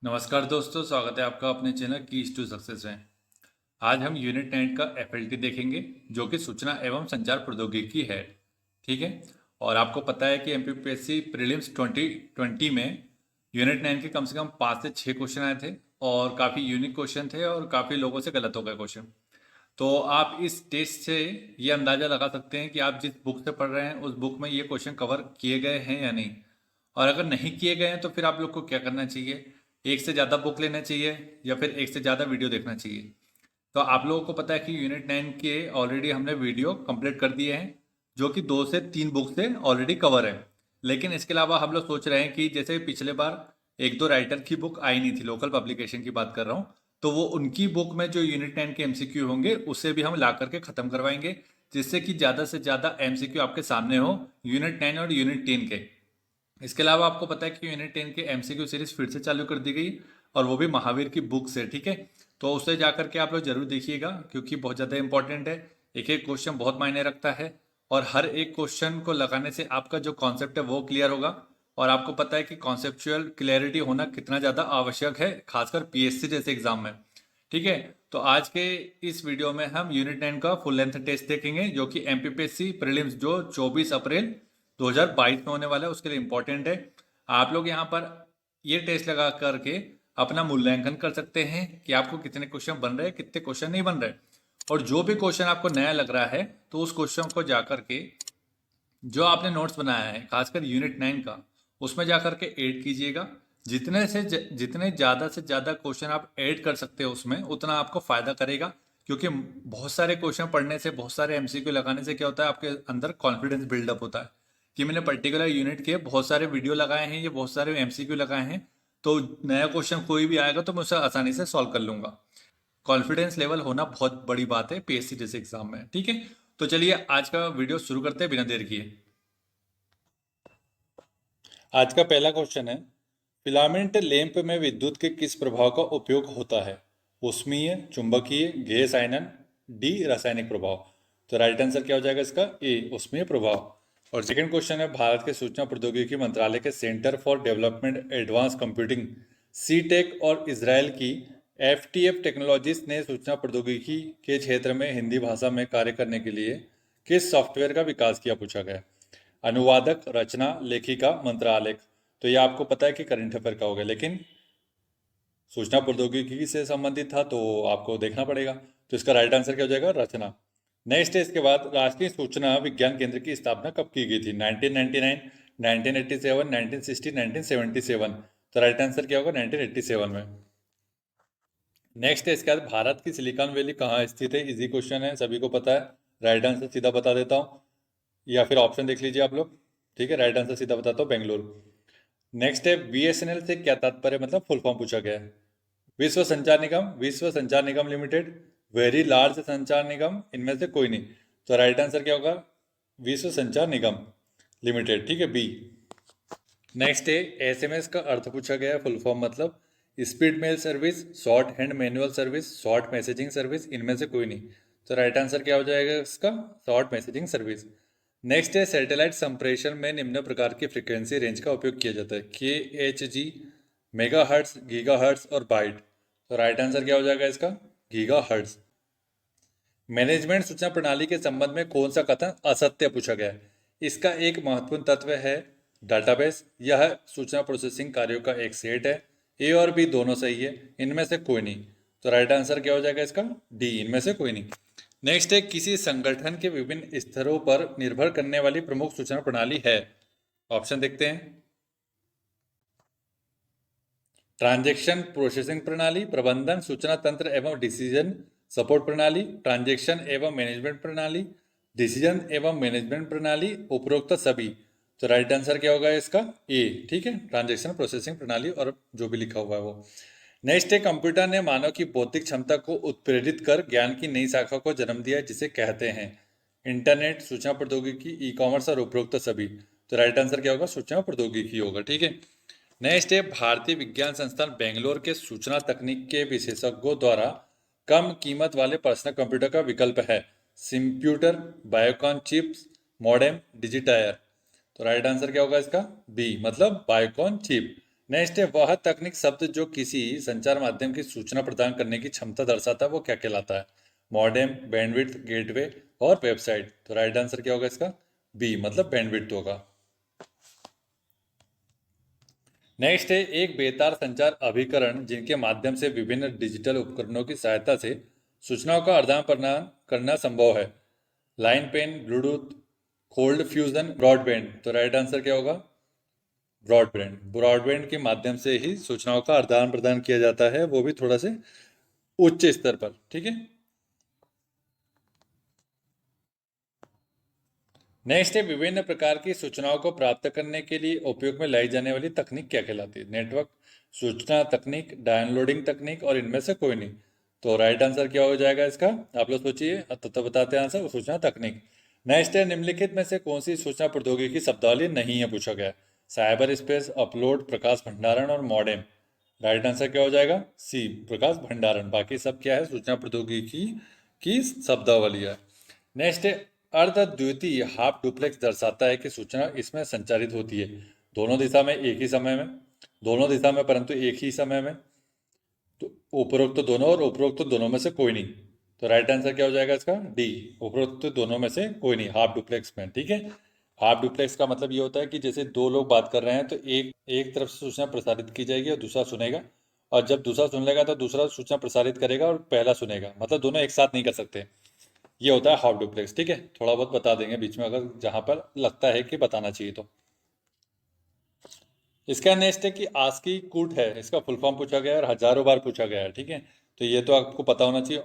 नमस्कार दोस्तों, स्वागत है आपका अपने चैनल कीज टू सक्सेस में। आज हम यूनिट 9 का एफएलटी देखेंगे जो कि सूचना एवं संचार प्रौद्योगिकी है। ठीक है। और आपको पता है कि एमपीपीएससी प्रीलिम्स 2020 में यूनिट 9 के कम से कम 5 से 6 क्वेश्चन आए थे और काफ़ी यूनिक क्वेश्चन थे और काफ़ी लोगों से गलत हो गए क्वेश्चन। तो आप इस टेस्ट से ये अंदाज़ा लगा सकते हैं कि आप जिस बुक से पढ़ रहे हैं उस बुक में ये क्वेश्चन कवर किए गए हैं या नहीं। और अगर नहीं किए गए हैं तो फिर आप लोग को क्या करना चाहिए, एक से ज़्यादा बुक लेना चाहिए या फिर एक से ज़्यादा वीडियो देखना चाहिए। तो आप लोगों को पता है कि यूनिट 9 के ऑलरेडी हमने वीडियो कंप्लीट कर दिए हैं जो कि 2 से 3 बुक से ऑलरेडी कवर है। लेकिन इसके अलावा हम लोग सोच रहे हैं कि जैसे पिछले बार एक दो राइटर की बुक आई नहीं थी, लोकल पब्लिकेशन की बात कर रहा हूँ, तो वो उनकी बुक में जो यूनिट 9 के एमसीक्यू होंगे उसे भी हम ला करके ख़त्म करवाएंगे, जिससे कि ज़्यादा से ज़्यादा एमसीक्यू आपके सामने हो यूनिट 9 और यूनिट 10 के। इसके अलावा आपको पता है कि यूनिट 10 के एमसीक्यू सीरीज फिर से चालू कर दी गई और वो भी महावीर की बुक से। ठीक है। तो उसे जा करके आप लोग जरूर देखिएगा क्योंकि बहुत ज़्यादा इंपॉर्टेंट है। एक एक क्वेश्चन बहुत मायने रखता है और हर एक क्वेश्चन को लगाने से आपका जो कॉन्सेप्ट है वो क्लियर होगा। और आपको पता है कि कॉन्सेप्चुअल क्लैरिटी होना कितना ज़्यादा आवश्यक है, खासकर पीएससी जैसे एग्जाम में। ठीक है। तो आज के इस वीडियो में हम यूनिट 9 का फुल लेंथ टेस्ट देखेंगे जो कि एमपीपीएससी प्रीलिम्स जो 24 अप्रैल 2022 में होने वाला है उसके लिए इम्पोर्टेंट है। आप लोग यहाँ पर ये टेस्ट लगा करके अपना मूल्यांकन कर सकते हैं कि आपको कितने क्वेश्चन बन रहे हैं, कितने क्वेश्चन नहीं बन रहे। और जो भी क्वेश्चन आपको नया लग रहा है तो उस क्वेश्चन को जा करके जो आपने नोट्स बनाया है खासकर यूनिट 9 का उसमें जा करके ऐड कीजिएगा। जितने ज़्यादा से ज़्यादा क्वेश्चन आप ऐड कर सकते हो उसमें उतना आपको फ़ायदा करेगा। क्योंकि बहुत सारे क्वेश्चन पढ़ने से, बहुत सारे एमसीक्यू लगाने से क्या होता है, आपके अंदर कॉन्फिडेंस बिल्डअप होता है कि मैंने पर्टिकुलर यूनिट के बहुत सारे वीडियो लगाए हैं, ये बहुत सारे एमसीक्यू लगाए हैं, तो नया क्वेश्चन कोई भी आएगा तो मैं उसे आसानी से सॉल्व कर लूंगा। कॉन्फिडेंस लेवल होना बहुत बड़ी बात है पीएससी जैसे एग्जाम में। ठीक है। तो चलिए आज का वीडियो शुरू करते हैं बिना देर किए। आज का पहला क्वेश्चन है, फिलामेंट लैंप में विद्युत के किस प्रभाव का उपयोग होता है? ऊष्मीय, चुंबकीय, गैस आयनन, डी रासायनिक प्रभाव। तो राइट आंसर क्या हो जाएगा इसका? ए ऊष्मीय प्रभाव। और सेकंड क्वेश्चन है, भारत के सूचना प्रौद्योगिकी मंत्रालय के centre for development advance computing CDAC और इसराइल की एफटीएफ टेक्नोलॉजीज ने सूचना प्रौद्योगिकी के क्षेत्र में हिंदी भाषा में कार्य करने के लिए किस सॉफ्टवेयर का विकास किया, पूछा गया। अनुवादक, रचना, लेखिका, मंत्रालेख। तो ये आपको पता है कि करंट अफेयर का हो गया, लेकिन सूचना प्रौद्योगिकी से संबंधित था तो आपको देखना पड़ेगा। तो इसका राइट आंसर क्या हो जाएगा? रचना। नेक्स्ट है, इसके बाद राष्ट्रीय सूचना विज्ञान केंद्र की स्थापना कब की गई थी? 1999, 1987, 1960, 1977। तो राइट आंसर क्या होगा? 1987 में। नेक्स्ट है, इसके बाद भारत की सिलिकॉन वैली कहाँ स्थित है? इजी क्वेश्चन है, सभी को पता है। राइट आंसर सीधा बता देता हूँ, या फिर ऑप्शन देख लीजिए आप लोग। ठीक है, राइट आंसर सीधा बताता हूँ, बेंगलुरु। नेक्स्ट है, बीएसएनएल से क्या तात्पर्य, मतलब फुल फॉर्म पूछा गया है। विश्व संचार निगम, विश्व संचार निगम लिमिटेड, वेरी लार्ज संचार निगम, इनमें से कोई नहीं। तो राइट आंसर क्या होगा? विश्व संचार निगम लिमिटेड। ठीक है, बी। नेक्स्ट है, एसएमएस का अर्थ पूछा गया है, फुल फॉर्म मतलब speed mail service, short hand manual service, short messaging service, इनमें से कोई नहीं। तो राइट आंसर क्या हो जाएगा इसका? Short messaging service. नेक्स्ट है, सैटेलाइट संप्रेषण में निम्न प्रकार की फ्रीक्वेंसी रेंज का उपयोग किया जाता है? K H G, mega hertz, giga hertz और बाइट। तो राइट आंसर क्या हो जाएगा इसका? Giga hertz. मैनेजमेंट सूचना प्रणाली के संबंध में कौन सा कथन असत्य पूछा गया है? इसका एक महत्वपूर्ण तत्व है डाटाबेस, यह सूचना प्रोसेसिंग कार्यों का एक सेट है। ए और बी दोनों सही है, इनमें से कोई नहीं। तो राइट आंसर क्या हो जाएगा इसका? डी, इनमें से कोई नहीं। नेक्स्ट है, किसी संगठन के विभिन्न स्तरों पर निर्भर करने वाली प्रमुख सूचना प्रणाली है? ऑप्शन देखते हैं। ट्रांजैक्शन प्रोसेसिंग प्रणाली, प्रबंधन सूचना तंत्र एवं डिसीजन सपोर्ट प्रणाली, ट्रांजैक्शन एवं मैनेजमेंट प्रणाली, डिसीजन एवं मैनेजमेंट प्रणाली, उपरोक्त सभी। तो राइट आंसर क्या होगा इसका? ए। ठीक है, ट्रांजैक्शन प्रोसेसिंग प्रणाली और जो भी लिखा हुआ है वो। नेक्स्ट है, कंप्यूटर ने मानव की बौद्धिक क्षमता को उत्प्रेरित कर ज्ञान की नई शाखा को जन्म दिया जिसे कहते हैं? इंटरनेट, सूचना प्रौद्योगिकी, ई कॉमर्स और उपरोक्त सभी। तो राइट आंसर क्या होगा? सूचना प्रौद्योगिकी होगा। ठीक है। नेक्स्ट है, भारतीय विज्ञान संस्थान बेंगलोर के सूचना तकनीक के विशेषज्ञों द्वारा कम कीमत वाले पर्सनल कंप्यूटर का विकल्प है? सिम्प्यूटर, बायोकॉन चिप्स, मॉडेम, डिजिटायर। तो राइट आंसर क्या होगा इसका? बी, मतलब बायोकॉन चिप। नेक्स्ट है वह तकनीक शब्द जो किसी संचार माध्यम की सूचना प्रदान करने की क्षमता दर्शाता है वो क्या कहलाता है? मॉडेम, बैंडविड्थ, गेटवे और वेबसाइट। तो राइट आंसर क्या होगा इसका? बी, मतलब बैंडविड्थ होगा। नेक्स्ट है एक बेतार संचार अभिकरण जिनके माध्यम से विभिन्न डिजिटल उपकरणों की सहायता से सूचनाओं का आदान प्रदान करना संभव है। Line pen, Bluetooth, cold fusion, broadband. तो राइट आंसर क्या होगा? ब्रॉडबैंड। ब्रॉडबैंड के माध्यम से ही सूचनाओं का आदान प्रदान किया जाता है, वो भी थोड़ा से उच्च स्तर पर। ठीक है। नेक्स्ट है विभिन्न प्रकार की सूचनाओं को प्राप्त करने के लिए उपयोग में लाई जाने वाली तकनीक क्या कहलाती है? नेटवर्क, सूचना तकनीक, डाउनलोडिंग तकनीक और इनमें से कोई नहीं। तो राइट आंसर क्या हो जाएगा इसका? आप लोग सोचिए तो बताते हैं आंसर, सूचना तकनीक। नेक्स्ट है निम्नलिखित में से कौन सी सूचना प्रौद्योगिकी शब्दावली नहीं है पूछा गया? साइबर स्पेस, अपलोड, प्रकाश भंडारण और मॉडेम। राइट आंसर क्या हो जाएगा? सी, प्रकाश भंडारण। बाकी सब क्या है? सूचना प्रौद्योगिकी की शब्दावली है। नेक्स्ट है अर्धद्वितीय हाफ डुप्लेक्स दर्शाता है कि सूचना इसमें संचारित होती है दोनों दिशा में एक ही समय में, दोनों दिशा में परंतु एक ही समय में, तो उपरोक्त तो दोनों और उपरोक्त तो दोनों में से कोई नहीं। तो राइट आंसर क्या हो जाएगा इसका? डी, उपरोक्त तो दोनों में से कोई नहीं, हाफ डुप्लेक्स में। ठीक है। हाफ डुप्लेक्स का मतलब ये होता है कि जैसे दो लोग बात कर रहे हैं तो एक एक तरफ से सूचना प्रसारित की जाएगी और दूसरा सुनेगा, और जब दूसरा सुन लेगा तो दूसरा सूचना प्रसारित करेगा और पहला सुनेगा, मतलब दोनों एक साथ नहीं कर सकते। ये होता है हाफ डुप्लेक्स। ठीक है, थोड़ा बहुत बता देंगे बीच में अगर जहां पर लगता है कि बताना चाहिए तो। इसका नेक्स्ट है कि आस्की कूट है, इसका फुल फॉर्म पूछा गया है और हजारों बार पूछा गया है। ठीक है, तो ये तो आपको पता होना चाहिए,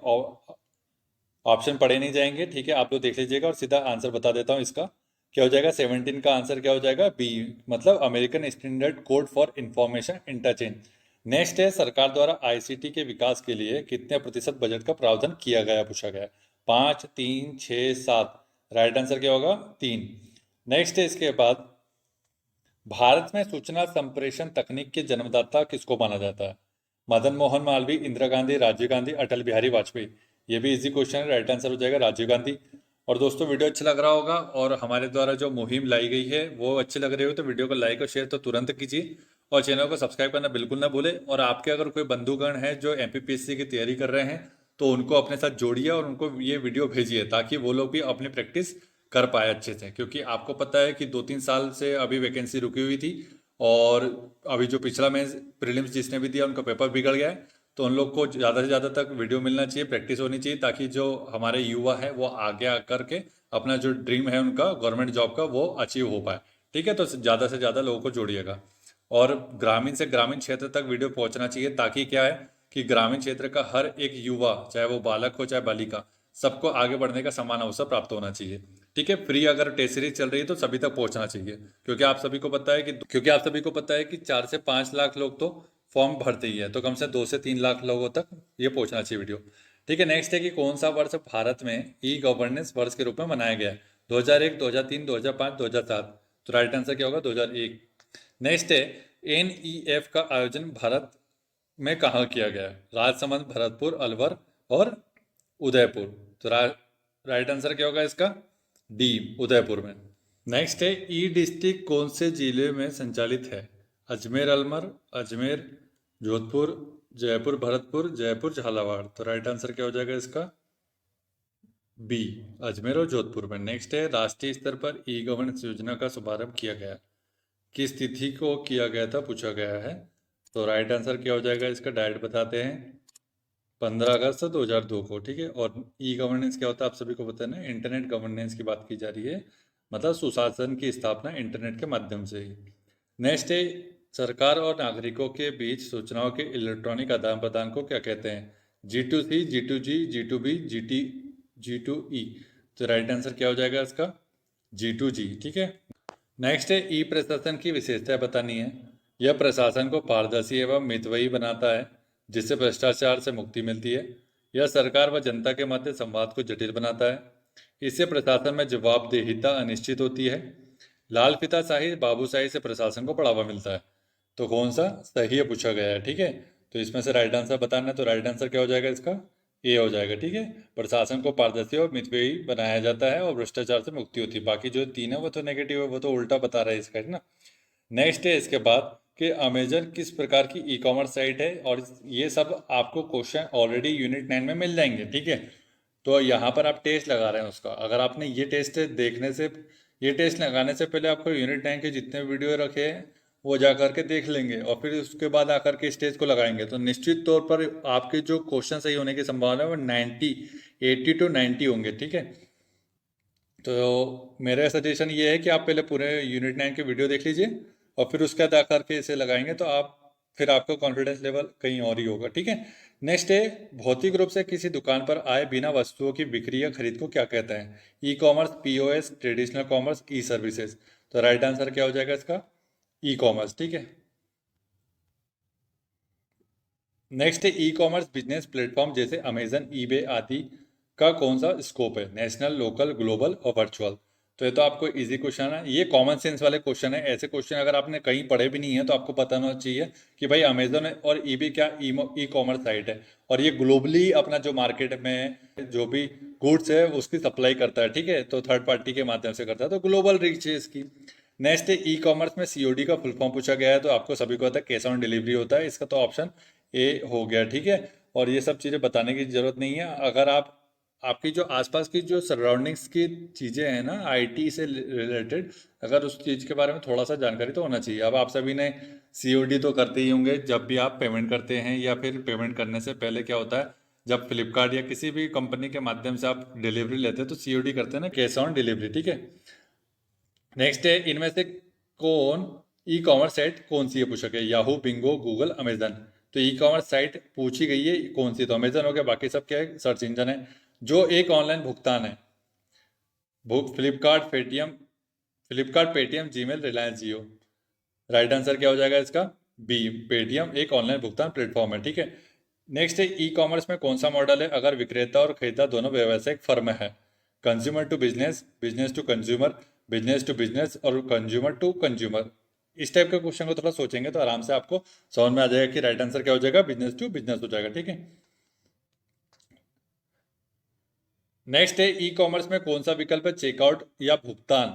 ऑप्शन पढ़े नहीं जाएंगे। ठीक है, आप लोग देख लीजिएगा और सीधा आंसर बता देता हूँ इसका। क्या हो जाएगा? 17 का आंसर क्या हो जाएगा? बी, मतलब American standard code for information interchange. Next है सरकार द्वारा आईसीटी के विकास के लिए कितने प्रतिशत बजट का प्रावधान किया गया पूछा गया है? 5, 3, 6, 7। राइट आंसर क्या होगा? 3। नेक्स्ट है इसके बाद भारत में सूचना संप्रेषण तकनीक के जन्मदाता किसको माना जाता है? मदन मोहन मालवीय, इंदिरा गांधी, राजीव गांधी, अटल बिहारी वाजपेयी। ये भी इजी क्वेश्चन है, राइट आंसर हो जाएगा राजीव गांधी। और दोस्तों वीडियो अच्छा लग रहा होगा और हमारे द्वारा जो मुहिम लाई गई है वो अच्छी लग रही हो तो वीडियो को लाइक और शेयर तो तुरंत कीजिए और चैनल को सब्सक्राइब करना बिल्कुल ना भूलें। और आपके अगर कोई बंधुगण है जो एमपीपीएससी की तैयारी कर रहे हैं तो उनको अपने साथ जोड़िए और उनको ये वीडियो भेजिए ताकि वो लोग भी अपनी प्रैक्टिस कर पाए अच्छे से, क्योंकि आपको पता है कि 2-3 साल से अभी वैकेंसी रुकी हुई थी और अभी जो पिछला मेंस प्रीलिम्स जिसने भी दिया उनका पेपर बिगड़ गया है। तो उन लोग को ज़्यादा से ज़्यादा तक वीडियो मिलना चाहिए, प्रैक्टिस होनी चाहिए ताकि जो हमारे युवा है वो आगे आकर के अपना जो ड्रीम है उनका गवर्नमेंट जॉब का वो अचीव हो पाए। ठीक है, तो ज़्यादा से ज़्यादा लोगों को जोड़िएगा और ग्रामीण से ग्रामीण क्षेत्र तक वीडियो पहुंचना चाहिए ताकि क्या है कि ग्रामीण क्षेत्र का हर एक युवा, चाहे वो बालक हो चाहे बालिका, सबको आगे बढ़ने का समान अवसर प्राप्त होना चाहिए। ठीक है, फ्री अगर टेस्ट सीरीज चल रही है तो सभी तक पहुंचना चाहिए, क्योंकि आप सभी को पता है कि 4 से 5 लाख लोग तो फॉर्म भरते ही है, तो कम से 2 से 3 लाख लोगों तक ये पहुंचना चाहिए वीडियो। ठीक है, नेक्स्ट है कि कौन सा वर्ष भारत में ई गवर्नेंस वर्ष के रूप में मनाया गया है? 2001, 2003, 2005, 2007। तो राइट आंसर क्या होगा? 2001। नेक्स्ट है एनईएफ का आयोजन भारत में कहाँ किया गया है? राजसमंद, भरतपुर, अलवर और उदयपुर। तो राइट आंसर क्या होगा इसका? डी, उदयपुर में। नेक्स्ट है ई डिस्ट्रिक्ट कौन से जिले में संचालित है? अजमेर, अलवर, अजमेर, जोधपुर, जयपुर, भरतपुर, जयपुर, झालावाड़। तो राइट आंसर क्या हो जाएगा इसका? बी, अजमेर और जोधपुर में। नेक्स्ट है राष्ट्रीय स्तर पर ई गवर्नेंस योजना का शुभारंभ किया गया, किस तिथि को किया गया था पूछा गया है? तो राइट आंसर क्या हो जाएगा इसका? डायरेक्ट बताते हैं, 15 अगस्त 2002 को। ठीक है, और ई गवर्नेंस क्या होता है आप सभी को पता है ना, इंटरनेट गवर्नेंस की बात की जा रही है, मतलब सुशासन की स्थापना इंटरनेट के माध्यम से ही। नेक्स्ट है सरकार और नागरिकों के बीच सूचनाओं के इलेक्ट्रॉनिक आदान प्रदान को क्या कहते हैं? G2C, G2G, G2B, G2E। तो राइट आंसर क्या हो जाएगा इसका? G2G। ठीक है। नेक्स्ट है ई प्रशासन की विशेषता बतानी है। यह प्रशासन को पारदर्शी एवं मितव्ययी बनाता है जिससे भ्रष्टाचार से मुक्ति मिलती है। यह सरकार व जनता के मध्य संवाद को जटिल बनाता है। इससे प्रशासन में जवाबदेहिता अनिश्चित होती है। लाल फीताशाही, बाबूशाही से प्रशासन को बढ़ावा मिलता है। तो कौन सा सही है पूछा गया है। ठीक है, तो इसमें से राइट आंसर बताना है, तो राइट आंसर क्या हो जाएगा इसका? ए हो जाएगा। ठीक है, प्रशासन को पारदर्शी और मितव्ययी बनाया जाता है और भ्रष्टाचार से मुक्ति होती है। बाकी जो 3 है वो तो नेगेटिव है, वो तो उल्टा बता रहा है इसका, है ना। नेक्स्ट है इसके बाद कि अमेजन किस प्रकार की ई कॉमर्स साइट है, और ये सब आपको क्वेश्चन ऑलरेडी यूनिट 9 में मिल जाएंगे, ठीक है। तो यहाँ पर आप टेस्ट लगा रहे हैं उसका, अगर आपने ये टेस्ट लगाने से पहले आपको यूनिट 9 के जितने वीडियो रखे हैं वो जा करके देख लेंगे, और फिर उसके बाद आकर के इस टेस्ट को लगाएंगे, तो निश्चित तौर पर आपके जो क्वेश्चन सही होने की संभावना है वो 80 to 90 होंगे, ठीक है। तो मेरा सजेशन ये है कि आप पहले पूरे यूनिट 9 के वीडियो देख लीजिए, और फिर उसके बाद आकर के इसे लगाएंगे तो आप फिर आपका कॉन्फिडेंस लेवल कहीं और ही होगा, ठीक है। नेक्स्ट है, भौतिक रूप से किसी दुकान पर आए बिना वस्तुओं की बिक्री या खरीद को क्या कहते हैं? E commerce, POS, traditional commerce, e services. तो राइट आंसर क्या हो जाएगा इसका? ई कॉमर्स, ठीक है। नेक्स्ट है, ई कॉमर्स बिजनेस प्लेटफॉर्म जैसे अमेजन, ईबे आदि का कौन सा स्कोप है? नेशनल, लोकल, ग्लोबल और वर्चुअल। तो ये तो आपको इजी क्वेश्चन है, ये कॉमन सेंस वाले क्वेश्चन है। ऐसे क्वेश्चन अगर आपने कहीं पढ़े भी नहीं है तो आपको पता होना चाहिए कि भाई अमेजन और ईबे क्या ई कॉमर्स साइट है, और ये ग्लोबली अपना जो मार्केट में जो भी गुड्स है उसकी सप्लाई करता है, ठीक है। तो थर्ड पार्टी के माध्यम से करता है, तो ग्लोबल रीच है इसकी। नेक्स्ट है, ई कॉमर्स में सीओडी का फुल फॉर्म पूछा गया है, तो आपको सभी को पता है कैश ऑन डिलीवरी होता है, इसका तो ऑप्शन ए हो गया, ठीक है। और ये सब चीज़ें बताने की ज़रूरत नहीं है। अगर आप आपकी जो आसपास की जो सराउंडिंग्स की चीज़ें हैं ना आईटी से रिलेटेड, अगर उस चीज़ के बारे में थोड़ा सा जानकारी तो होना चाहिए। अब आप सभी ने सीओडी तो करते ही होंगे जब भी आप पेमेंट करते हैं, या फिर पेमेंट करने से पहले क्या होता है, जब फ्लिपकार्ट या किसी भी कंपनी के माध्यम से आप डिलीवरी लेते हैं तो सीओडी करते हैं ना, कैश ऑन डिलीवरी, ठीक है। नेक्स्ट है, इनमें से कौन ई कॉमर्स साइट कौन सी है पूछा गया? Yahoo, Bingo, Google, Amazon. तो ई कॉमर्स साइट पूछी गई है कौन सी, तो अमेजन हो गया, बाकी सब क्या है? सर्च इंजन है। जो एक ऑनलाइन भुगतान है, भुग फ्लिपकार्ट, पेटीएम, जीमेल, रिलायंस जियो। राइट आंसर क्या हो जाएगा इसका? बी, पेटीएम एक ऑनलाइन भुगतान प्लेटफॉर्म है, ठीक है। नेक्स्ट है, ई कॉमर्स में कौन सा मॉडल है अगर विक्रेता और खरीदार दोनों व्यावसायिक फर्म है? Consumer to business, business to consumer, business to business और कंज्यूमर टू कंज्यूमर। इस टाइप के क्वेश्चन को थोड़ा सोचेंगे तो आराम से आपको समझ में आ जाएगा कि राइट आंसर क्या हो जाएगा, बिजनेस टू बिजनेस हो जाएगा, ठीक है। नेक्स्ट है, ई कॉमर्स में कौन सा विकल्प है चेकआउट या भुगतान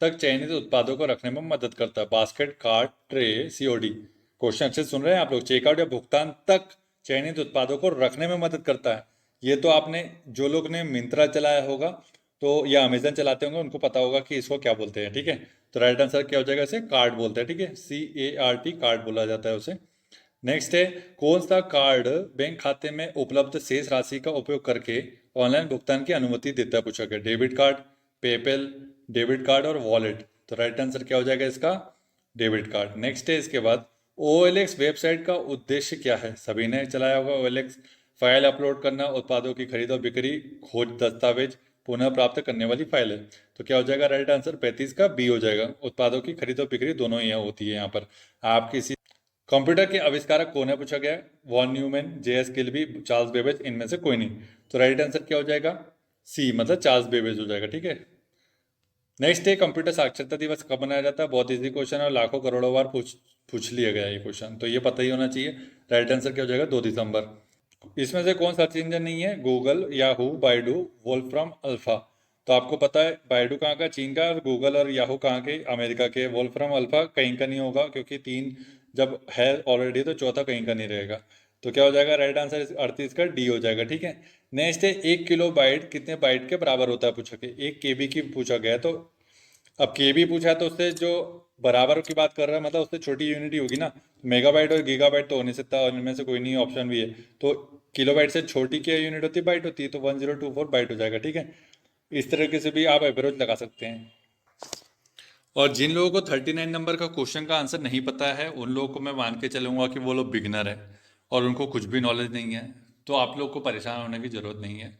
तक चयनित उत्पादों को रखने में मदद करता है? Basket, cart, tray, COD. Question अच्छे से सुन रहे हैं आप लोग? चेकआउट या भुगतान तक चयनित उत्पादों को रखने में मदद करता है। ये तो आपने, जो लोग ने मिंत्रा चलाया होगा तो या अमेजन चलाते होंगे उनको पता होगा कि इसको क्या बोलते हैं, ठीक है। तो राइट आंसर क्या हो जाएगा? इसे कार्ड बोलते हैं, ठीक है, CART, कार्ड बोला जाता है उसे। नेक्स्ट है, कौन सा कार्ड बैंक खाते में उपलब्ध शेष राशि का उपयोग करके ऑनलाइन भुगतान की अनुमति देता है पूछा गया? Debit card, PayPal, debit card और वॉलेट। तो राइट आंसर क्या हो जाएगा इसका? Debit card. नेक्स्ट है इसके बाद, OLX वेबसाइट का उद्देश्य क्या है? सभी ने चलाया होगा OLX। फाइल अपलोड करना, उत्पादों की खरीद और बिक्री, खोज दस्तावेज, पुनः प्राप्त करने वाली फाइल है। तो क्या हो जाएगा राइट आंसर? 35 का बी हो जाएगा। उत्पादों की खरीद और बिक्री दोनों ही होती है यहाँ पर। आप किसी कंप्यूटर के आविष्कारक कौन है पूछा गया? Von Neumann, JS Kilby, Charles Babbage, इनमें से कोई नहीं। तो राइट आंसर क्या हो जाएगा? सी, मतलब चार्ल्स बेबेज हो जाएगा, ठीक है। नेक्स्ट है, कंप्यूटर साक्षरता दिवस कब मनाया जाता है? बहुत इजी क्वेश्चन है और लाखों करोड़ों बार पूछ लिया गया ये क्वेश्चन, तो ये पता ही होना चाहिए। राइट आंसर क्या हो जाएगा? 2 दिसंबर। इसमें से कौन सर्च इंजन नहीं है? Google, Yahoo, Baidu, Wolfram, Alpha. तो आपको पता है बाइडू कहाँ का? चीन का। और गूगल और याहू कहाँ के? अमेरिका के। वोल्फ्रम अल्फा कहीं का नहीं होगा, क्योंकि तीन जब है ऑलरेडी तो चौथा कहीं का नहीं रहेगा। तो क्या हो जाएगा राइट आंसर? 38 का डी हो जाएगा, ठीक है। नेक्स्ट है, 1 किलो बाइट कितने बाइट के बराबर होता है पूछा गया? 1 KB की पूछा गया, तो अब KB पूछा है तो उससे जो बराबर की बात कर रहा है मतलब उससे छोटी यूनिट ही होगी ना। मेगाबाइट और गीगाबाइट तो हो नहीं सकता, और इनमें से कोई नहीं, ऑप्शन भी है। तो किलोबाइट से छोटी क्या यूनिट होती है? बाइट होती है, तो 1024 बाइट हो जाएगा, ठीक है। इस तरीके से भी आप एवरेज लगा सकते हैं। और जिन लोगों को 39 नंबर का क्वेश्चन का आंसर नहीं पता है उन लोगों को मैं मान के चलूंगा कि वो लोग बिगनर है और उनको कुछ भी नॉलेज नहीं है। तो आप लोग को परेशान होने की ज़रूरत नहीं है।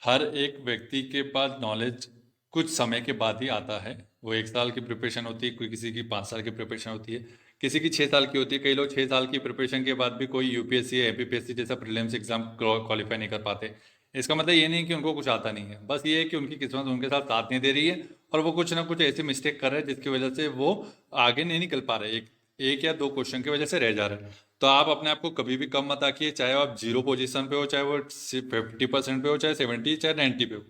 हर एक व्यक्ति के पास नॉलेज कुछ समय के बाद ही आता है। वो 1 साल की प्रिपरेशन होती है, कोई किसी की 5 साल की प्रिपरेशन होती है, किसी की 6 साल की होती है। कई लोग 6 साल की प्रिपरेशन के बाद भी कोई यूपीएससी या एपीपीएससी जैसा प्रीलिम्स एग्जाम क्वालिफाई नहीं कर पाते। इसका मतलब ये नहीं कि उनको कुछ आता नहीं है, बस ये है कि उनकी किस्मत उनके साथ साथ नहीं दे रही है, और वो कुछ ना कुछ ऐसी मिस्टेक कर रहे हैं जिसकी वजह से वो आगे नहीं निकल पा रहे, एक एक या दो क्वेश्चन की वजह से रह जा रहे हैं। तो आप अपने आप को कभी भी कम मत आकिए, चाहे आप 0 पोजीशन पे हो, चाहे वो 50% पे हो, चाहे 70, चाहे 90 पे हो।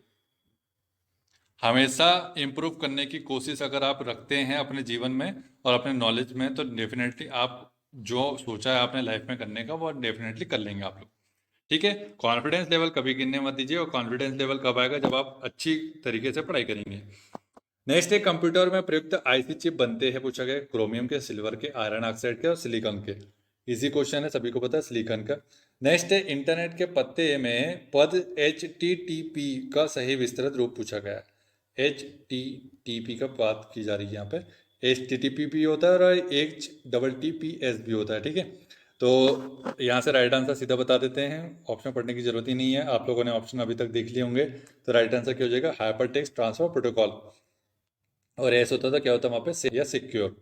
हमेशा इम्प्रूव करने की कोशिश अगर आप रखते हैं अपने जीवन में और अपने नॉलेज में, तो डेफिनेटली आप जो सोचा है आपने लाइफ में करने का वो डेफिनेटली कर लेंगे आप लोग। ठीक है, कॉन्फिडेंस लेवल कभी गिरने मत दीजिए, और कॉन्फिडेंस लेवल कब आएगा, जब आप अच्छी तरीके से पढ़ाई करेंगे। नेक्स्ट है, कंप्यूटर में प्रयुक्त आईसी चिप बनते हैं, पूछा गया क्रोमियम के, सिल्वर के, आयरन ऑक्साइड के और सिलिकॉन के। इजी क्वेश्चन है, सभी को पता है सिलिकॉन का। नेक्स्ट है, इंटरनेट के पते में पद HTTP का सही विस्तृत रूप पूछा गया है। HTTP का बात की जा रही है यहाँ पे। HTTP भी होता है और HTTPS भी होता है, ठीक है। तो यहाँ से राइट आंसर सीधा बता देते हैं, ऑप्शन पढ़ने की जरूरत ही नहीं है, आप लोगों ने ऑप्शन अभी तक देख लिए होंगे। तो राइट आंसर क्या हो जाएगा, हाइपर टेक्स्ट ट्रांसफर प्रोटोकॉल। और एस होता था, क्या होता है वहाँ पे, से या सिक्योर।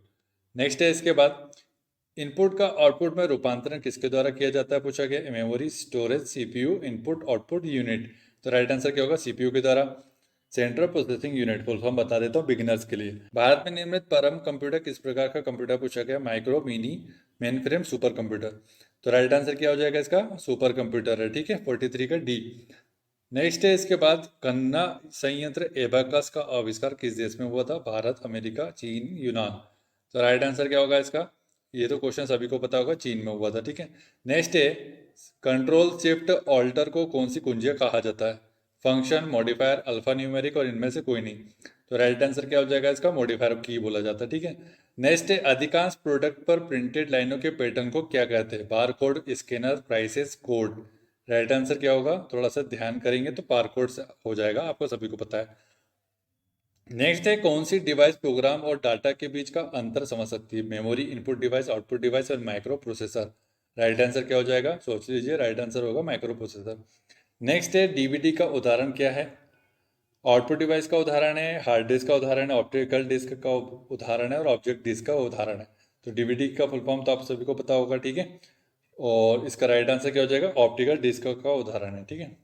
नेक्स्ट है इसके बाद, इनपुट का आउटपुट में रूपांतरण किसके द्वारा किया जाता है, पूछा गया memory, storage, CPU, input output unit. तो राइट आंसर क्या होगा, सीपीयू के द्वारा। Central processing unit, full form बता देता हूँ बिगिनर्स के लिए। भारत में निर्मित परम कंप्यूटर किस प्रकार का कंप्यूटर, पूछा गया micro, mini, main frame, super computer. तो राइट आंसर क्या हो जाएगा इसका, सुपर कंप्यूटर है, ठीक है, 43 का डी। नेक्स्ट है इसके बाद, गन्ना संयंत्र एबाकस का आविष्कार किस देश में हुआ था, भारत, अमेरिका, चीन, यूनान। तो राइट आंसर क्या होगा इसका, ये तो क्वेश्चन सभी को पता होगा, चीन में हुआ था, ठीक है। नेक्स्ट है, कंट्रोल शिफ्ट ऑल्टर को कौन सी कुंजी कहा जाता है, फंक्शन, मॉडिफायर, अल्फा न्यूमेरिक और इनमें से कोई नहीं। तो राइट आंसर क्या हो जाएगा इसका, मॉडिफायर की बोला जाता है, ठीक है। नेक्स्ट है, अधिकांश प्रोडक्ट पर प्रिंटेड लाइनों के पैटर्न को क्या कहते हैं, bar code, scanner, prices, code. Right answer क्या होगा, थोड़ा सा ध्यान करेंगे तो बारकोड से हो जाएगा, आपको सभी को पता है। नेक्स्ट है, कौन सी डिवाइस प्रोग्राम और डाटा के बीच का अंतर समझ सकती है, memory, input device, output device और माइक्रो प्रोसेसर। राइट आंसर क्या हो जाएगा, सोच लीजिए, राइट आंसर होगा माइक्रो प्रोसेसर। नेक्स्ट है, डीवीडी का उदाहरण क्या है, आउटपुट डिवाइस का उदाहरण है, हार्ड डिस्क का उदाहरण है, ऑप्टिकल डिस्क का उदाहरण है और ऑब्जेक्ट डिस्क का उदाहरण है। तो डीवीडी का फुल फॉर्म तो आप सभी को पता होगा, ठीक है। और इसका राइट आंसर क्या हो जाएगा, ऑप्टिकल डिस्क का उदाहरण है, ठीक है।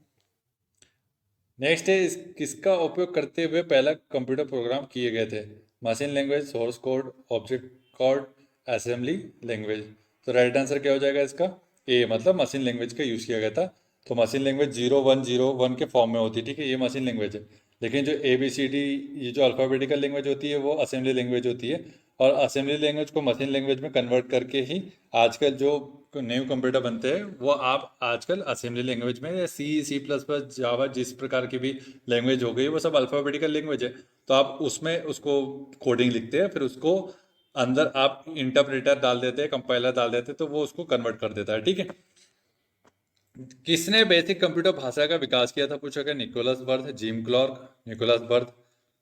नेक्स्ट है, किसका उपयोग करते हुए पहला कंप्यूटर प्रोग्राम किए गए थे, machine language, source code, object code, assembly language. तो राइट आंसर क्या हो जाएगा इसका, ए, मतलब मशीन लैंग्वेज का यूज़ किया गया था। तो मशीन लैंग्वेज 0101 के फॉर्म में होती है, ठीक है, ये मशीन लैंग्वेज है। लेकिन जो ABCD, ये जो अल्फ़ाबेटिकल लैंग्वेज होती है वो असेंबली लैंग्वेज होती है। और असेंबली लैंग्वेज को मशीन लैंग्वेज में कन्वर्ट करके ही आजकल जो न्यू कंप्यूटर बनते हैं वो आप आजकल असेंबली लैंग्वेज में, या C++, जावा, जिस प्रकार की भी लैंग्वेज हो गई वो सब अल्फ़ाबेटिकल लैंग्वेज है। तो आप उसमें उसको कोडिंग लिखते हैं, फिर उसको अंदर आप इंटरप्रेटर डाल देते हैं, कंपाइलर डाल देते हैं, तो वो उसको कन्वर्ट कर देता है, ठीक है। किसने बेसिक कंप्यूटर भाषा का विकास किया था, पूछा गया Niklaus Wirth, Jim Clark, Niklaus Wirth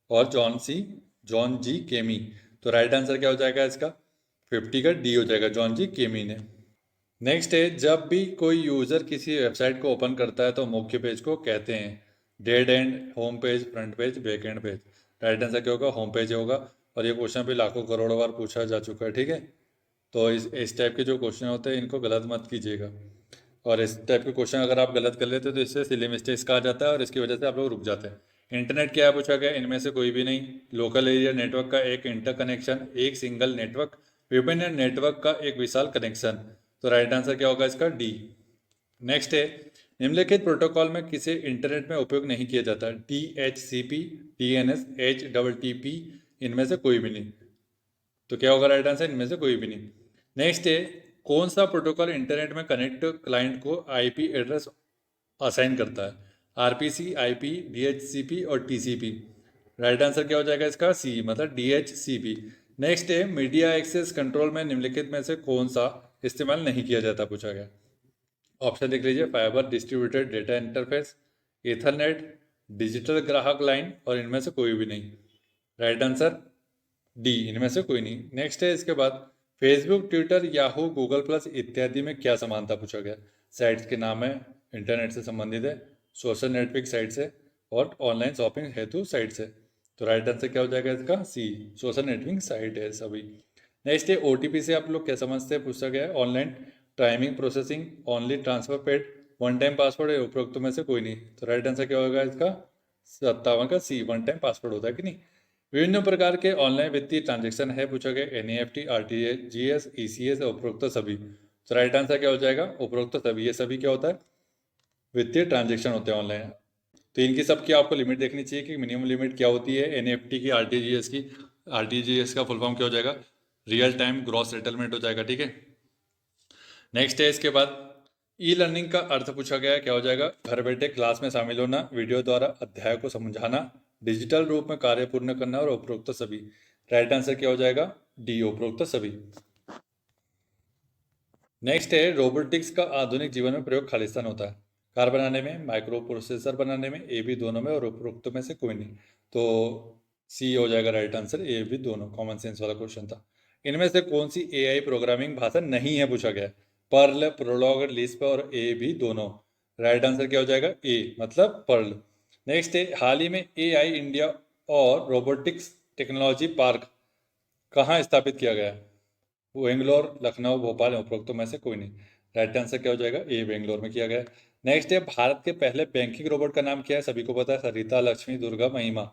और जॉन जी केमी। तो राइट आंसर क्या हो जाएगा इसका, 50 का डी हो जाएगा, जॉन जी केमी ने। नेक्स्ट है, जब भी कोई यूज़र किसी वेबसाइट को ओपन करता है तो मुख्य पेज को कहते हैं dead and, home page, front page, back and page. Right answer क्या होगा, होम पेज होगा। और ये क्वेश्चन भी लाखों करोड़ों बार पूछा जा चुका है, ठीक है। तो इस टाइप के जो क्वेश्चन होते हैं इनको गलत मत कीजिएगा। और इस टाइप के क्वेश्चन अगर आप गलत कर लेते हो तो इससे सिली मिस्टेक्स कहा जाता है और इसकी वजह से आप लोग रुक जाते हैं। इंटरनेट क्या है, पूछा गया इनमें से कोई भी नहीं। लोकल एरिया नेटवर्क का एक इंटरकनेक्शन, एक सिंगल नेटवर्क, विभिन्न नेटवर्क का एक विशाल कनेक्शन। तो राइट आंसर क्या होगा इसका, डी। नेक्स्ट है, निम्नलिखित प्रोटोकॉल में किसे इंटरनेट में उपयोग नहीं किया जाता, DHCP, DNS, HTTP, इनमें से कोई भी नहीं। तो क्या होगा राइट आंसर, इनमें से कोई भी नहीं। नेक्स्ट है, कौन सा प्रोटोकॉल इंटरनेट में कनेक्ट क्लाइंट को IP एड्रेस असाइन करता है, RPC, IP, DHCP और TCP। राइट आंसर क्या हो जाएगा इसका, सी, मतलब DHCP। नेक्स्ट है, मीडिया एक्सेस कंट्रोल में निम्नलिखित में से कौन सा इस्तेमाल नहीं किया जाता, पूछा गया। ऑप्शन देख लीजिए, fibre, distributed data interface, Ethernet, digital ग्राहक लाइन और इनमें से कोई भी नहीं। राइट आंसर डी, इनमें से कोई नहीं। नेक्स्ट है इसके बाद, Facebook, Twitter, Yahoo, Google plus इत्यादि में क्या समानता, पूछा गया। साइट्स के नाम है, इंटरनेट से संबंधित है, सोशल नेटवर्क साइट्स है और ऑनलाइन शॉपिंग हेतु साइट्स है। तो राइट आंसर क्या हो जाएगा इसका, सी, सोशल नेटवर्किंग साइट है सभी। नेक्स्ट है, OTP से आप लोग क्या समझते हैं, पूछा गया है online timing processing, only transfer paid, one time password है, उपरोक्त में से कोई नहीं। तो राइट आंसर क्या होगा इसका, 57 का सी, वन टाइम पासवर्ड होता है कि नहीं। विभिन्न प्रकार के ऑनलाइन वित्तीय ट्रांजैक्शन है, पूछा गया NEFT, RTGS, ECS और उपरोक्त सभी। तो राइट आंसर क्या हो जाएगा, उपरोक्त सभी। ये सभी क्या होता है, वित्तीय ट्रांजैक्शन होते हैं ऑनलाइन। तो इनकी सबकी आपको लिमिट देखनी चाहिए कि मिनिमम लिमिट क्या होती है, NEFT की, RTGS की। RTGS का फुल फॉर्म क्या हो जाएगा, रियल टाइम ग्रॉस सेटलमेंट हो जाएगा, ठीक है। नेक्स्ट है इसके बाद ई लर्निंग का अर्थ पूछा गया है, क्या हो जाएगा? घर बैठे क्लास में शामिल होना, वीडियो द्वारा अध्याय को समझाना, डिजिटल रूप में कार्य पूर्ण करना और उपरोक्त सभी। राइट आंसर क्या हो जाएगा? डी, उपरोक्त सभी। नेक्स्ट है रोबोटिक्स का आधुनिक जीवन में प्रयोग खालिस्तान होता है। कार बनाने में, माइक्रो प्रोसेसर बनाने में, ए बी दोनों में और उपरोक्त में से कोई नहीं। तो सी हो जाएगा राइट आंसर, ए बी दोनों। कॉमन सेंस वाला क्वेश्चन था। इनमें से कौन सी एआई प्रोग्रामिंग भाषा नहीं है पूछा गया है? पर्ल, प्रोलॉग, लिस्प और ए बी दोनों। राइट आंसर क्या हो जाएगा? ए, मतलब पर्ल। नेक्स्ट है हाल ही में एआई इंडिया और रोबोटिक्स टेक्नोलॉजी पार्क कहाँ स्थापित किया गया है? बेंगलोर, लखनऊ, भोपाल, उपरोक्त में से कोई नहीं। राइट आंसर क्या हो जाएगा? ए, बेंगलोर में किया गया है। नेक्स्ट है भारत के पहले बैंकिंग रोबोट का नाम क्या है? सभी को पता है, सरिता, लक्ष्मी, दुर्गा, महिमा।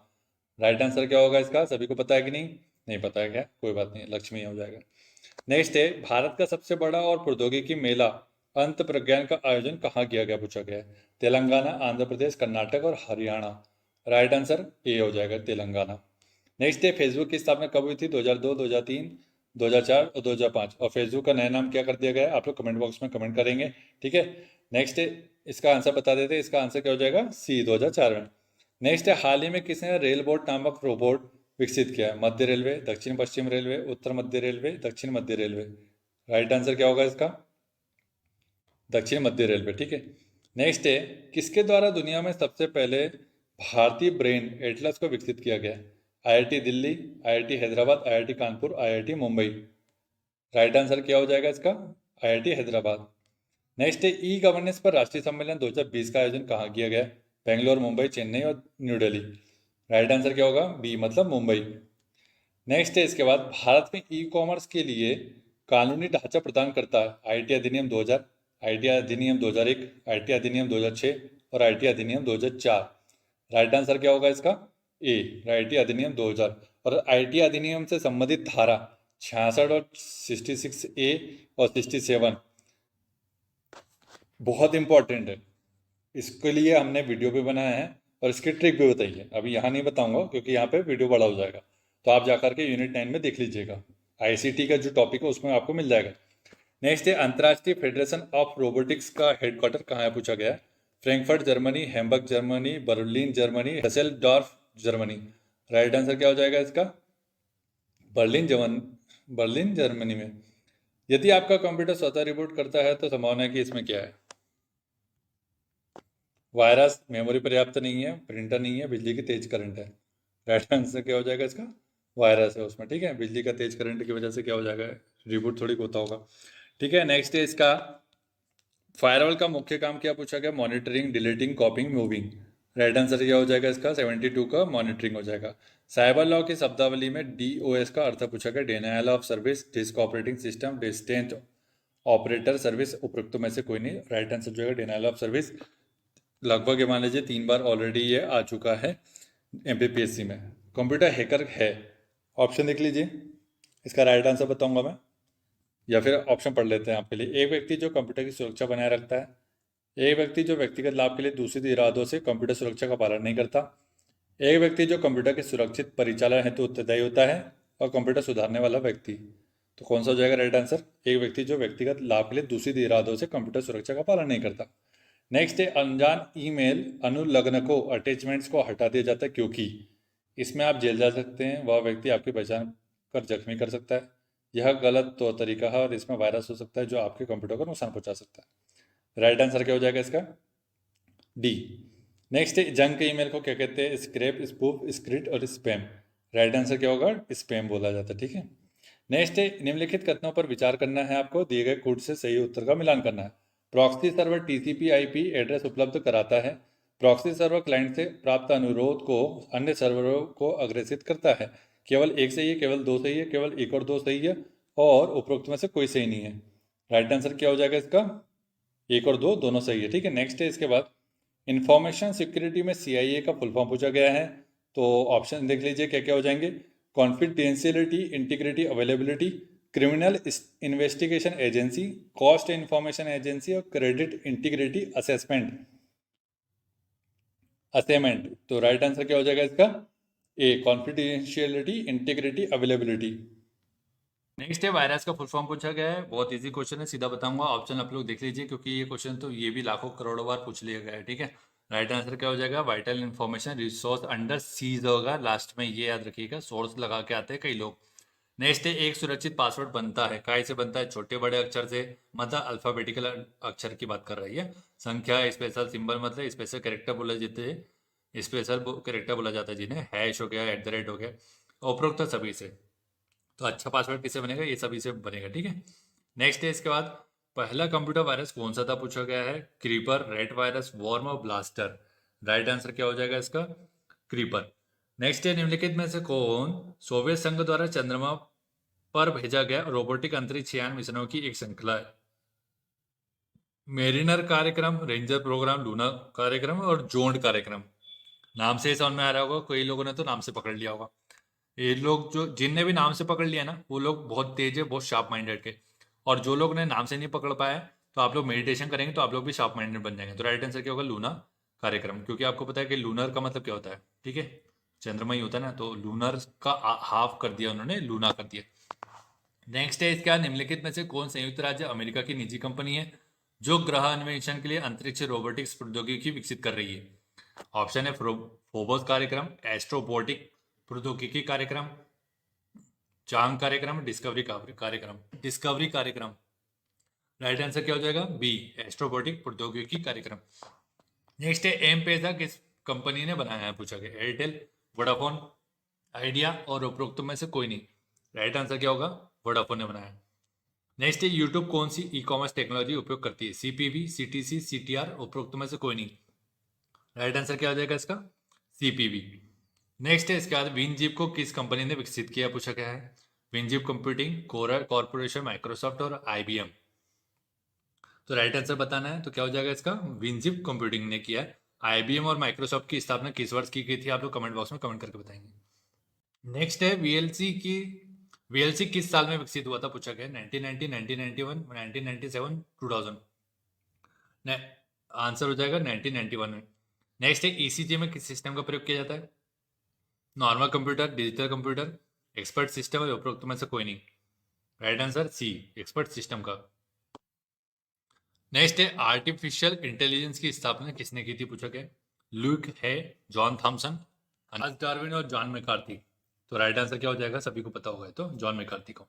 राइट आंसर क्या होगा इसका? सभी को पता है कि नहीं? नहीं पता है क्या? कोई बात नहीं, लक्ष्मी हो जाएगा। नेक्स्ट है भारत का सबसे बड़ा और प्रौद्योगिकी मेला अंत प्रज्ञान का आयोजन कहाँ किया गया पूछा गया है? तेलंगाना, आंध्र प्रदेश, कर्नाटक और हरियाणा। राइट आंसर ए हो जाएगा, तेलंगाना। नेक्स्ट है फेसबुक की स्थापना कब हुई थी? 2002, 2003, 2004 और 2005। और फेसबुक का नया नाम क्या कर दिया गया है? आप लोग कमेंट बॉक्स में कमेंट करेंगे, ठीक है। नेक्स्ट है इसका आंसर बता देते हैं। इसका आंसर क्या हो जाएगा? सी, 2004 में। नेक्स्ट है हाल ही में किसने रेल बोट नामक रोबोट विकसित किया है? मध्य रेलवे, दक्षिण पश्चिम रेलवे, उत्तर मध्य रेलवे, दक्षिण मध्य रेलवे। राइट आंसर क्या होगा इसका? दक्षिण मध्य रेलवे, ठीक है। नेक्स्ट है किसके द्वारा दुनिया में सबसे पहले भारतीय ब्रेन एटलस को विकसित किया गया? IIT Delhi, IIT Hyderabad, IIT Kanpur, IIT Mumbai. Right answer क्या हो जाएगा इसका? आईआईटी हैदराबाद। नेक्स्ट है ई गवर्नेंस पर राष्ट्रीय सम्मेलन 2020 का आयोजन कहाँ किया गया? बेंगलोर, मुंबई, चेन्नई और न्यू दिल्ली। राइट आंसर क्या होगा? बी, मतलब मुंबई। नेक्स्ट है इसके बाद भारत में ई कॉमर्स के लिए कानूनी ढांचा प्रदान करता है? आईटी अधिनियम 2000, आईटी अधिनियम 2001, आईटी अधिनियम 2006 और आईटी अधिनियम 2004। राइट आंसर क्या होगा इसका? ए, आईटी अधिनियम 2000। और आईटी अधिनियम से संबंधित धारा 66 और 66A और 67 बहुत इंपॉर्टेंट है। इसके लिए हमने वीडियो भी बनाया है और इसकी ट्रिक भी बताई है। अभी यहाँ नहीं बताऊंगा क्योंकि यहाँ पे वीडियो बड़ा हो जाएगा, तो आप जाकर के यूनिट 9 में देख लीजिएगा। आईसीटी का जो टॉपिक है उसमें आपको मिल जाएगा। नेक्स्ट है अंतर्राष्ट्रीय फेडरेशन ऑफ रोबोटिक्स का हेडक्वार्टर कहाँ है पूछा गया है? Frankfurt Germany, Hamburg Germany, Berlin Germany, Dusseldorf Germany. Right answer क्या हो जाएगा इसका? बर्लिन जर्मन बर्लिन जर्मनी में। यदि आपका कंप्यूटर स्वतः रिबूट करता है तो संभावना है कि इसमें क्या है? वायरस, मेमोरी पर्याप्त नहीं है, प्रिंटर नहीं है, बिजली की तेज करंट है। राइट आंसर क्या हो जाएगा इसका? वायरस है उसमें, ठीक है। बिजली का तेज करंट की वजह से क्या हो जाएगा? रिबूट थोड़ी होता होगा, ठीक है। नेक्स्ट है इसका फायरवॉल का मुख्य काम क्या पूछा गया? Monitoring, deleting, कॉपिंग, moving. Right answer क्या हो जाएगा इसका? 72 का मॉनिटरिंग हो जाएगा। साइबर लॉ की शब्दावली में डीओएस का अर्थ पूछा गया? Denial of service, disk operating system, distant operator service. उपरोक्त में से कोई नहीं। राइट आंसर जो है डिनायल ऑफ सर्विस। लगभग ये मान लीजिए 3 बार ऑलरेडी ये आ चुका है एमपीपीएससी में। कंप्यूटर हैकर है, ऑप्शन देख लीजिए। इसका राइट आंसर बताऊंगा मैं, या फिर ऑप्शन पढ़ लेते हैं आपके लिए। एक व्यक्ति जो कंप्यूटर की सुरक्षा बनाए रखता है। एक व्यक्ति जो व्यक्तिगत लाभ के लिए दूसरे इरादों से कंप्यूटर सुरक्षा का पालन नहीं करता। एक व्यक्ति जो कंप्यूटर के सुरक्षित परिचालन हेतु उत्तरदायी होता है। और कंप्यूटर सुधारने वाला व्यक्ति। तो कौन सा हो जाएगा राइट आंसर? एक व्यक्ति जो व्यक्तिगत लाभ के लिए दूसरे इरादों से कंप्यूटर सुरक्षा का पालन नहीं करता। नेक्स्ट है अनजान ईमेल अनुलग्नकों अटैचमेंट्स को हटा दिया जाता है क्योंकि इसमें आप जेल जा सकते हैं, वह व्यक्ति आपकी पहचान कर जख्मी कर सकता है, यह गलत तो तरीका है और इसमें वायरस हो सकता है जो आपके कंप्यूटर को नुकसान पहुंचा सकता है। राइट आंसर क्या हो जाएगा इसका? डी। नेक्स्ट है जंक ईमेल को क्या कहते हैं? स्क्रैप, स्पूफ, स्क्रिप्ट और स्पैम। राइट आंसर क्या होगा? स्पैम बोला जाता है, ठीक है। नेक्स्ट है निम्नलिखित कथनों पर विचार करना है आपको, दिए गए कोड से सही उत्तर का मिलान करना है। Proxy server TCP IP address उपलब्ध कराता है। प्रॉक्सी सर्वर क्लाइंट से प्राप्त अनुरोध को अन्य सर्वरों को अग्रेसित करता है। केवल एक सही है, केवल दो सही है, केवल एक और दो सही है और उपरोक्त में से कोई सही नहीं है। राइट आंसर क्या हो जाएगा इसका? एक और दो दोनों सही है, ठीक है। नेक्स्ट है इसके बाद इंफॉर्मेशन सिक्योरिटी में सीआईए का फुल फॉर्म पूछा गया है। तो ऑप्शन देख लीजिए क्या क्या हो जाएंगे। Confidentiality, integrity, availability, criminal investigation agency, cost information agency और क्रेडिट इंटीग्रिटी असेसमेंट असेसमेंट। तो राइट आंसर क्या हो जाएगा इसका? ए, कॉन्फिडेंशियलिटी, इंटीग्रिटी, अवेलेबिलिटी। नेक्स्ट है वायरस का फुल फॉर्म पूछा गया है। बहुत इजी क्वेश्चन है, सीधा बताऊंगा। ऑप्शन आप लोग देख लीजिए, क्योंकि ये क्वेश्चन तो ये भी लाखों करोड़ों बार पूछ लिया गया है। ठीक है, राइट आंसर क्या हो जाएगा? Vital information resource under seize होगा। लास्ट में ये याद रखिएगा, सोर्स लगा के आते हैं कई लोग। नेक्स्ट है एक सुरक्षित पासवर्ड बनता है, काय से बनता है? छोटे बड़े अक्षर से, मतलब अल्फाबेटिकल अक्षर की बात कर रही है। संख्या, स्पेशल सिंबल, मतलब स्पेशल कैरेक्टर बोला जाते हैं, स्पेशल कैरेक्टर बोला जाता है जिन्हें। हैश हो गया, एट द रेट हो गया, उपरोक्त सभी से। तो अच्छा पासवर्ड किससे बनेगा? ये सभी से बनेगा। ठीक है, नेक्स्ट है इसके बाद, पहला कंप्यूटर वायरस कौन सा था पूछा गया है। क्रीपर, रेट वायरस, वॉर्म और ब्लास्टर। राइट आंसर क्या हो जाएगा इसका? क्रीपर। नेक्स्ट है निम्नलिखित में से कौन सोवियत संघ द्वारा चंद्रमा पर भेजा गया रोबोटिक अंतरिक्ष यान मिशनों की एक श्रृंखला है? मेरिनर कार्यक्रम, रेंजर प्रोग्राम, लूना कार्यक्रम और जोन्ड कार्यक्रम। नाम से ही समझ में आ रहा होगा, कई लोगों ने तो नाम से पकड़ लिया होगा। ये लोग जो जिनने भी नाम से पकड़ लिया ना, वो लोग बहुत तेज है, बहुत शार्प माइंडेड के। और जो लोग ने नाम से नहीं पकड़ पाया है, तो आप लोग मेडिटेशन करेंगे तो आप लोग भी शार्प माइंडेड बन जाएंगे। तो राइट आंसर क्या होगा? लूना कार्यक्रम। क्योंकि आपको पता है कि लूनर का मतलब क्या होता है। ठीक है, चंद्रमा ही होता है ना, तो लूनर का हाफ कर दिया उन्होंने, लूना कर दिया। नेक्स्ट है इसका, निम्नलिखित में से कौन संयुक्त राज्य अमेरिका की निजी कंपनी है जो ग्रह अन्वेषण के लिए अंतरिक्ष रोबोटिक्स प्रौद्योगिकी विकसित कर रही है? ऑप्शन है फोबोस कार्यक्रम, एस्ट्रोबोटिक प्रौद्योगिकी कार्यक्रम, चांग कार्यक्रम, डिस्कवरी कार्यक्रम। डिस्कवरी कार्यक्रम। राइट आंसर क्या हो जाएगा? बी, एस्ट्रोबोटिक प्रौद्योगिकी कार्यक्रम। नेक्स्ट है एम पेसा किस कंपनी ने बनाया है पूछा गया। एयरटेल, वोडाफोन, आइडिया और उपरोक्त में से कोई नहीं। राइट आंसर क्या होगा? वोडाफोन ने बनाया। नेक्स्ट है यूट्यूब कौन सी ई कॉमर्स टेक्नोलॉजी उपयोग करती है? सीपीवी, सीटीसी, सीटीआर, उपरोक्त में से कोई नहीं। राइट आंसर क्या हो जाएगा इसका? सीपीवी। नेक्स्ट है इसके बाद, विनजीप को किस कंपनी ने विकसित किया पूछा गया है। विनजीप कंप्यूटिंग, कोरा कॉर्पोरेशन, माइक्रोसॉफ्ट और आईबीएम। तो राइट आंसर बताना है, तो क्या हो जाएगा इसका? विनजीप कंप्यूटिंग ने किया है। आईबीएम और माइक्रोसॉफ्ट की स्थापना किस वर्ष की गई थी? आप लोग कमेंट बॉक्स में कमेंट करके बताएंगे। नेक्स्ट है वीएलसी किस साल में विकसित हुआ था पूछा गया। 1990, 1991, 1997, 2000। आंसर हो जाएगा 1991 में। नेक्स्ट है ईसीजी में किस सिस्टम का प्रयोग किया जाता है? Normal computer, digital computer, expert system और उपरोक्त में से कोई नहीं। Right answer C, expert system का। नेक्स्ट है आर्टिफिशियल इंटेलिजेंस की स्थापना किसने की थी पूछा गया। ल्यूक है, जॉन थॉमसन, चार्ल्स डार्विन और जॉन मैकार्थी। तो राइट आंसर क्या हो जाएगा? सभी को पता होगा, तो जॉन मैकार्थी को।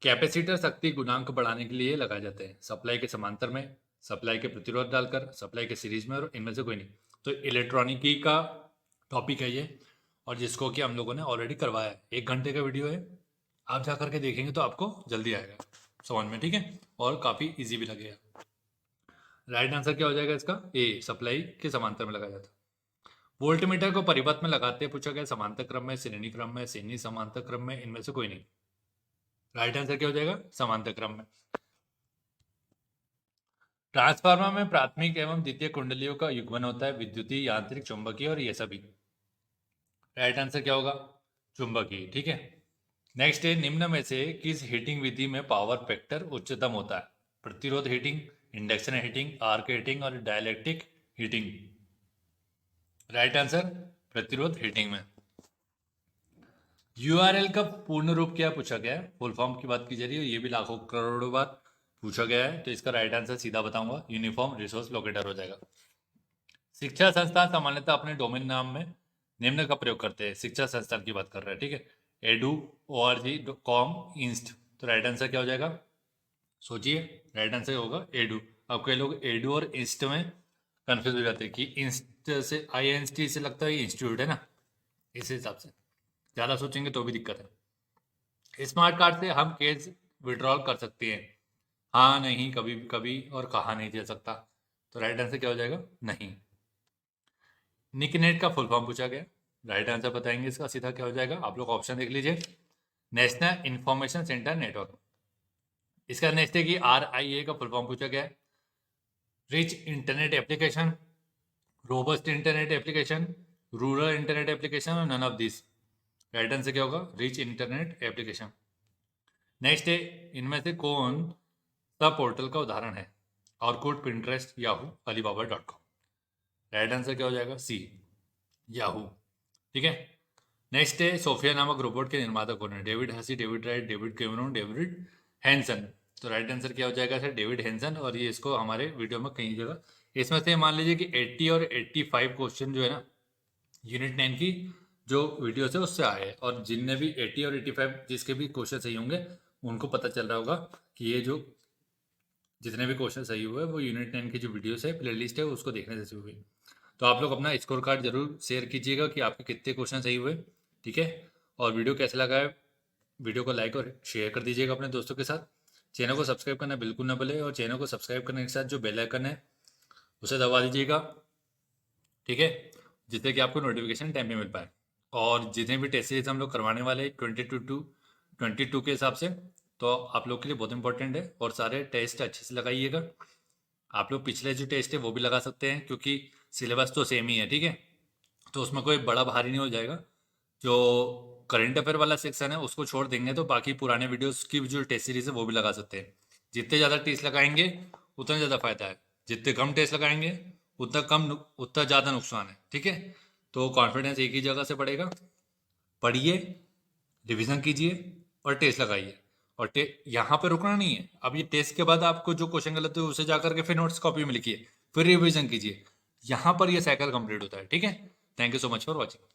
कैपेसिटर शक्ति गुणांक बढ़ाने के लिए लगाए जाते हैं। सप्लाई के समांतर में, सप्लाई के प्रतिरोध डालकर, सप्लाई के सीरीज में, और इनमें से कोई नहीं। तो इलेक्ट्रॉनिकी का टॉपिक है ये, और जिसको कि हम लोगों ने ऑलरेडी करवाया है। 1 घंटे का वीडियो है, आप जा करके देखेंगे तो आपको जल्दी आएगा समझ में। ठीक है, और काफ़ी इजी भी लगेगा। राइट आंसर क्या हो जाएगा इसका? ए, सप्लाई के समांतर में लगाया जाता है। वोल्टमीटर को परिपथ में लगाते हैं पूछा गया। समांतर क्रम में, श्रेणी क्रम में, श्रेणी समांतर क्रम में, इनमें से कोई नहीं। राइट आंसर क्या हो जाएगा? समांतर क्रम में। ट्रांसफार्मर में प्राथमिक एवं द्वितीय कुंडलियों का युग्मन होता है, विद्युतीय, यांत्रिक, चुंबकीय और ये सभी। राइट आंसर क्या होगा? चुंबकीय। ठीक है, नेक्स्ट है निम्न में से किस हीटिंग विधि में पावर फैक्टर उच्चतम होता है? प्रतिरोध heating, induction heating, arc heating और डायलैक्ट्रिक हीटिंग। राइट आंसर प्रतिरोध हीटिंग में। यूआरएल का पूर्ण रूप क्या पूछा गया है? फुल फॉर्म की बात की जा रही है, ये भी लाखों करोड़ों बार पूछा गया है, तो इसका राइट आंसर सीधा बताऊंगा, यूनिफॉर्म रिसोर्स लोकेटर हो जाएगा। शिक्षा संस्थान सामान्यतः अपने डोमेन नाम में निम्न का प्रयोग करते हैं। शिक्षा संस्थान की बात कर रहे हैं। ठीक है, एडू, ORG, कॉम, इंस्ट। तो राइट आंसर क्या हो जाएगा? सोचिए, राइट आंसर होगा एडू। अब कई लोग एडू और इंस्ट में कंफ्यूज हो जाते हैं कि इंस्ट से INST से लगता है इंस्टीट्यूट है ना, इस हिसाब से ज़्यादा सोचेंगे तो भी दिक्कत है। स्मार्ट कार्ड से हम कैश विड्रॉल कर सकते हैं? हाँ, नहीं, कभी कभी, और कहाँ नहीं दे सकता। तो राइट आंसर क्या हो जाएगा? नहीं। निकनेट का फुल फॉर्म पूछा गया। राइट आंसर बताएंगे इसका सीधा क्या हो जाएगा? आप लोग ऑप्शन देख लीजिए। National information centre network. इसका नेक्स्ट है कि RIA का फुल फॉर्म पूछा गया है। Rich internet application, robust internet application, rural internet application और none of this. Right answer क्या होगा? Rich internet application. नेक्स्ट है इनमें से कौन सा पोर्टल का उदाहरण है? Orkut, Pinterest, Yahoo, alibaba.com। Right answer क्या हो जाएगा? सी, याहू। ठीक है, नेक्स्ट है सोफिया नामक रोबोट के निर्माता कौन है? David Hussey, David Wright, David Cameron, David Hanson. तो राइट आंसर क्या हो जाएगा सर? David Hansen. और ये इसको हमारे वीडियो में कहीं जगह इसमें से मान लीजिए कि 80 और 85 क्वेश्चन जो है ना यूनिट 9 की जो वीडियो है उससे आए हैं। और जिनने भी 80 और 85 जिसके भी क्वेश्चन सही होंगे उनको पता चल रहा होगा कि ये जो जितने भी क्वेश्चन सही हुए वो यूनिट 9 की जो वीडियोस है प्लेलिस्ट है उसको देखने से सही हुई। तो आप लोग अपना स्कोर कार्ड जरूर शेयर कीजिएगा कि आपके कितने क्वेश्चन सही हुए। ठीक है। और वीडियो कैसा लगा है, वीडियो को लाइक और शेयर कर दीजिएगा अपने दोस्तों के साथ। चैनल को सब्सक्राइब करना बिल्कुल ना भूलें, और चैनल को सब्सक्राइब करने के साथ जो बेल आइकन है उसे दबा दीजिएगा। ठीक है। जिससे कि आपको नोटिफिकेशन टाइम पे मिल पाए। और जितने भी टेस्ट सीरीज हम लोग करवाने वाले 22 के हिसाब से, तो आप लोग के लिए बहुत इंपॉर्टेंट है। और सारे टेस्ट अच्छे से लगाइएगा। आप लोग पिछले जो टेस्ट है वो भी लगा सकते हैं क्योंकि सिलेबस तो सेम ही है। ठीक है। तो उसमें कोई बड़ा भारी नहीं हो जाएगा। जो करंट अफेयर वाला सेक्शन है उसको छोड़ देंगे तो बाकी पुराने वीडियोस की जो टेस्ट सीरीज है वो भी लगा सकते हैं। जितने ज़्यादा टेस्ट लगाएंगे उतना ज़्यादा फायदा है, जितने कम टेस्ट लगाएंगे उतना ज़्यादा नुकसान है। ठीक है। तो कॉन्फिडेंस एक ही जगह से बढ़ेगा। पढ़िए, रिवीजन कीजिए और टेस्ट लगाइए। और यहाँ पे रुकना नहीं है। अब ये टेस्ट के बाद आपको जो क्वेश्चन गलत है उसे जाकर के फिर नोट्स कॉपी में लिखिए, फिर रिवीजन कीजिए। यहाँ पर ये साइकिल कंप्लीट होता है। ठीक है। Thank you so much for watching.